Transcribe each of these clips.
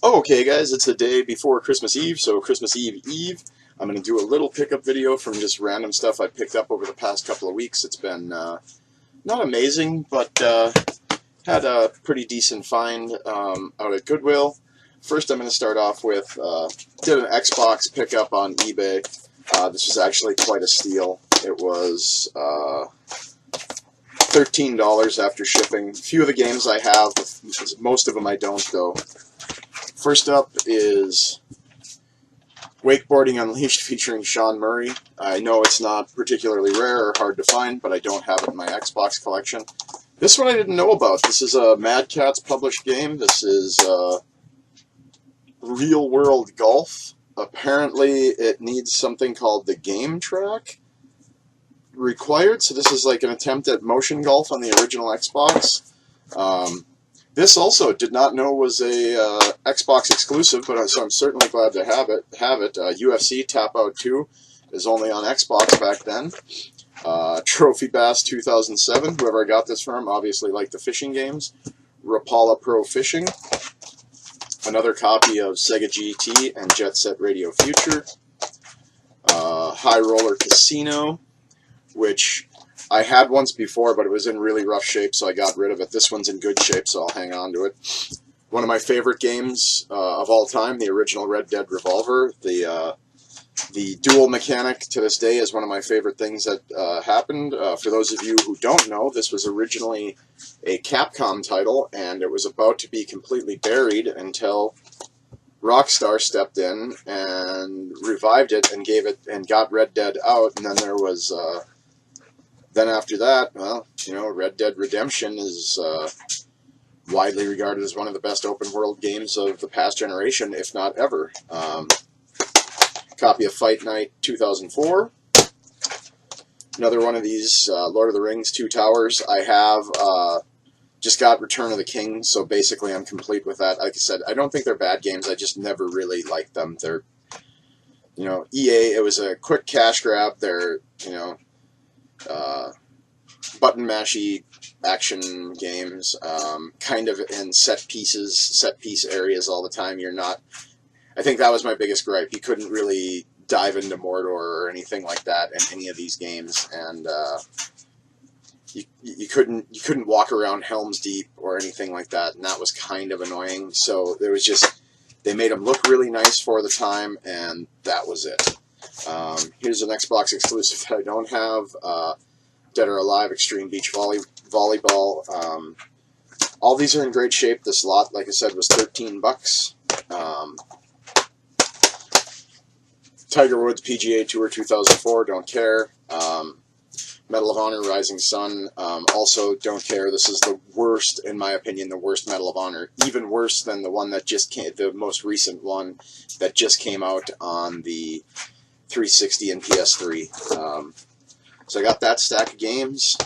Oh, okay, guys, it's the day before Christmas Eve, so Christmas Eve. I'm going to do a little pickup video from just random stuff I picked up over the past couple of weeks. It's been not amazing, but had a pretty decent find out at Goodwill. First, I'm going to start off with, did an Xbox pickup on eBay. This was actually quite a steal. It was $13 after shipping. A few of the games I have, most of them I don't, though. First up is Wakeboarding Unleashed featuring Sean Murray. I know it's not particularly rare or hard to find, but I don't have it in my Xbox collection. This one I didn't know about. This is a Mad Catz published game. This is Real World Golf. Apparently it needs something called the GamerTag required, so this is like an attempt at motion golf on the original Xbox. This also did not know was a Xbox exclusive, but so I'm certainly glad to have it. UFC Tap Out 2 is only on Xbox back then. Trophy Bass 2007, whoever I got this from, obviously liked the fishing games. Rapala Pro Fishing. Another copy of Sega GT and Jet Set Radio Future. High Roller Casino, which I had once before, but it was in really rough shape, so I got rid of it. This one's in good shape, so I'll hang on to it. One of my favorite games of all time, the original Red Dead Revolver. The dual mechanic to this day is one of my favorite things that happened. For those of you who don't know, this was originally a Capcom title, and it was about to be completely buried until Rockstar stepped in and revived it and gave it and got Red Dead out, and then there was then after that, well, you know, Red Dead Redemption is widely regarded as one of the best open world games of the past generation, if not ever. Copy of Fight Night 2004. Another one of these Lord of the Rings Two Towers. I have just got Return of the King, so basically I'm complete with that. Like I said, I don't think they're bad games. I just never really liked them. They're, you know, EA, it was a quick cash grab. They're, you know, button mashy action games, kind of in set piece areas all the time. You're not, I think that was my biggest gripe. You couldn't really dive into Mordor or anything like that in any of these games, and you couldn't walk around Helm's Deep or anything like that, and that was kind of annoying. So there was just, they made them look really nice for the time, and that was it. Here's an Xbox exclusive that I don't have. Dead or Alive Extreme Beach Volleyball. All these are in great shape. This lot, like I said, was $13. Tiger Woods PGA Tour 2004, don't care. Medal of Honor Rising Sun, also don't care. This is the worst, in my opinion, the worst Medal of Honor. Even worse than the one that just came, the most recent one that just came out on the 360 and PS3. So I got that stack of games.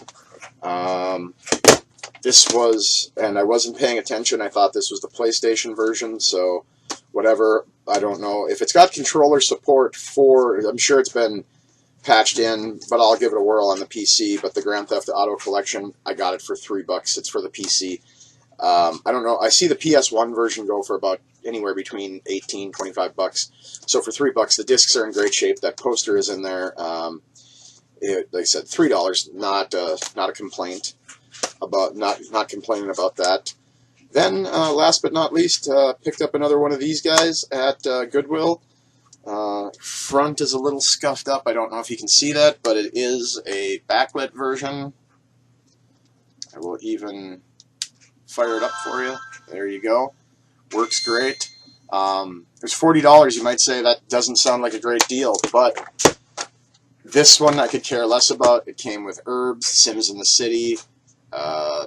This was, and I wasn't paying attention, I thought this was the PlayStation version, so whatever, I don't know. If it's got controller support for, I'm sure it's been patched in, but I'll give it a whirl on the PC. But the Grand Theft Auto Collection, I got it for $3. It's for the PC. I don't know, I see the PS1 version go for about anywhere between $18, $25. So for $3, the discs are in great shape. That poster is in there. Like I said, $3, not a complaint about, not complaining about that. Then, last but not least, picked up another one of these guys at Goodwill. Front is a little scuffed up. I don't know if you can see that, but it is a backlit version. I will even fire it up for you. There you go. Works great. It's $40. You might say that doesn't sound like a great deal, but this one I could care less about. It came with Herbs, Sims in the City. I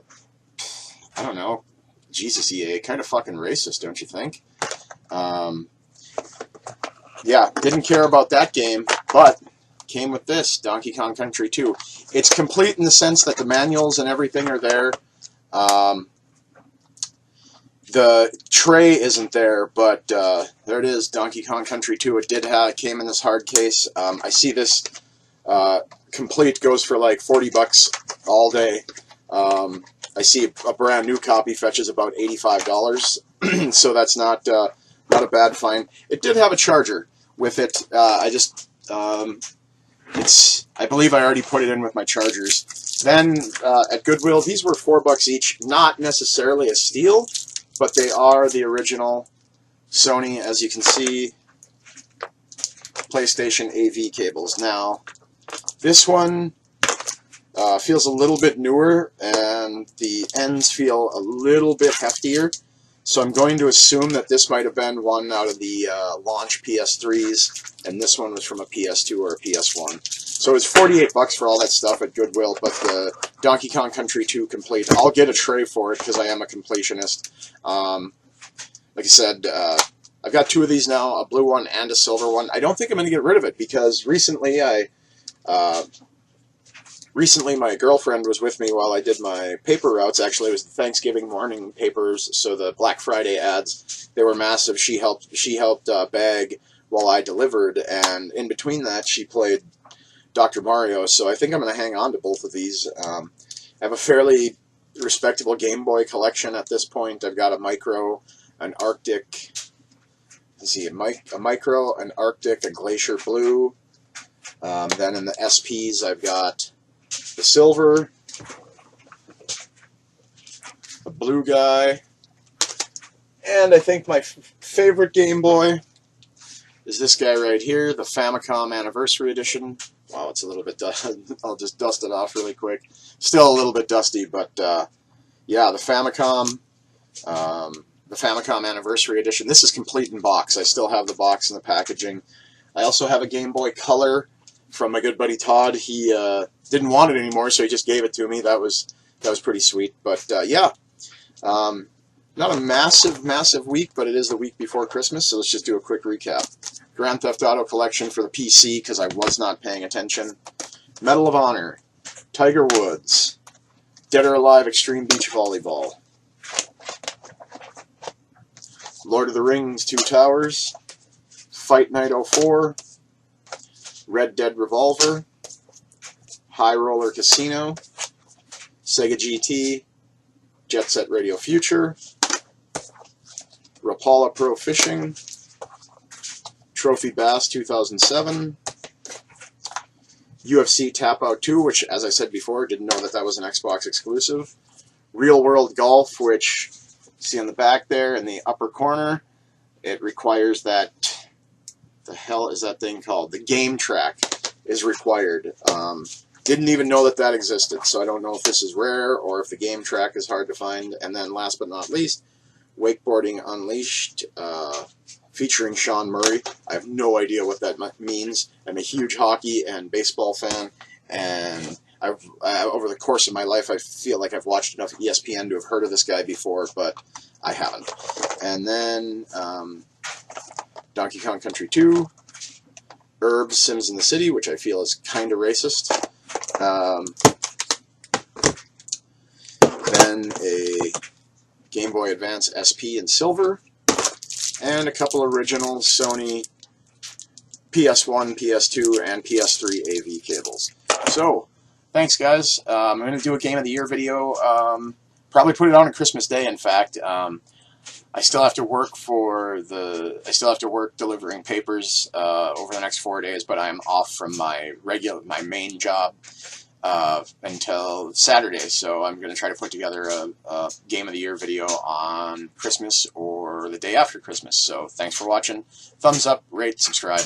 don't know. Jesus, EA, kind of fucking racist, don't you think? Yeah, didn't care about that game, but came with this, Donkey Kong Country 2. It's complete in the sense that the manuals and everything are there. The tray isn't there, but there it is, Donkey Kong Country 2. It came in this hard case. I see this complete goes for like $40 all day. I see a brand new copy fetches about $85. so that's not not a bad find. It did have a charger with it. I believe I already put it in with my chargers. Then at Goodwill, these were $4 each. Not necessarily a steal, but they are the original Sony, as you can see, PlayStation AV cables. Now, this one feels a little bit newer, and the ends feel a little bit heftier. So I'm going to assume that this might have been one out of the launch PS3s, and this one was from a PS2 or a PS1. So it's $48 for all that stuff at Goodwill, but the Donkey Kong Country 2 complete, I'll get a tray for it because I am a completionist. Like I said, I've got 2 of these now, a blue one and a silver one. I don't think I'm going to get rid of it because recently my girlfriend was with me while I did my paper routes. Actually, it was the Thanksgiving morning papers, so the Black Friday ads, they were massive. She helped bag while I delivered, and in between that, she played Dr. Mario, so I think I'm going to hang on to both of these. I have a fairly respectable Game Boy collection at this point. I've got a Micro, an Arctic, let's see, a Micro, an Arctic, a Glacier Blue. Then in the SPs, I've got the silver, a blue guy, and I think my favorite Game Boy is this guy right here, the Famicom Anniversary Edition. Wow, it's a little bit I'll just dust it off really quick. Still a little bit dusty, but yeah, the Famicom Anniversary Edition. This is complete in box. I still have the box and the packaging. I also have a Game Boy Color from my good buddy Todd. He didn't want it anymore, so he just gave it to me. That was pretty sweet. But yeah, not a massive week, but it is the week before Christmas, so let's just do a quick recap. Grand Theft Auto Collection for the PC, because I was not paying attention. Medal of Honor, Tiger Woods, Dead or Alive Extreme Beach Volleyball, Lord of the Rings 2 Towers, Fight Night 04, Red Dead Revolver, High Roller Casino, Sega GT, Jet Set Radio Future, Rapala Pro Fishing, Trophy Bass 2007, UFC Tap Out 2, which, as I said before, didn't know that was an Xbox exclusive, Real World Golf, which, see on the back there in the upper corner, it requires that, the hell is that thing called? The GameTag is required. Didn't even know that existed, so I don't know if this is rare or if the GameTag is hard to find. And then last but not least, Wakeboarding Unleashed, featuring Sean Murray. I have no idea what that means. I'm a huge hockey and baseball fan, and over the course of my life, I feel like I've watched enough ESPN to have heard of this guy before, but I haven't. And then Donkey Kong Country 2, Herbs Sims in the City, which I feel is kind of racist. Then a Game Boy Advance SP in silver, and a couple original Sony PS1, PS2, and PS3 AV cables. So, thanks guys. I'm going to do a Game of the Year video, probably put it on Christmas Day, in fact. I still have to work delivering papers over the next 4 days, but I'm off from my main job until Saturday, so I'm going to try to put together a Game of the Year video on Christmas or the day after Christmas. So thanks for watching. Thumbs up, rate, subscribe.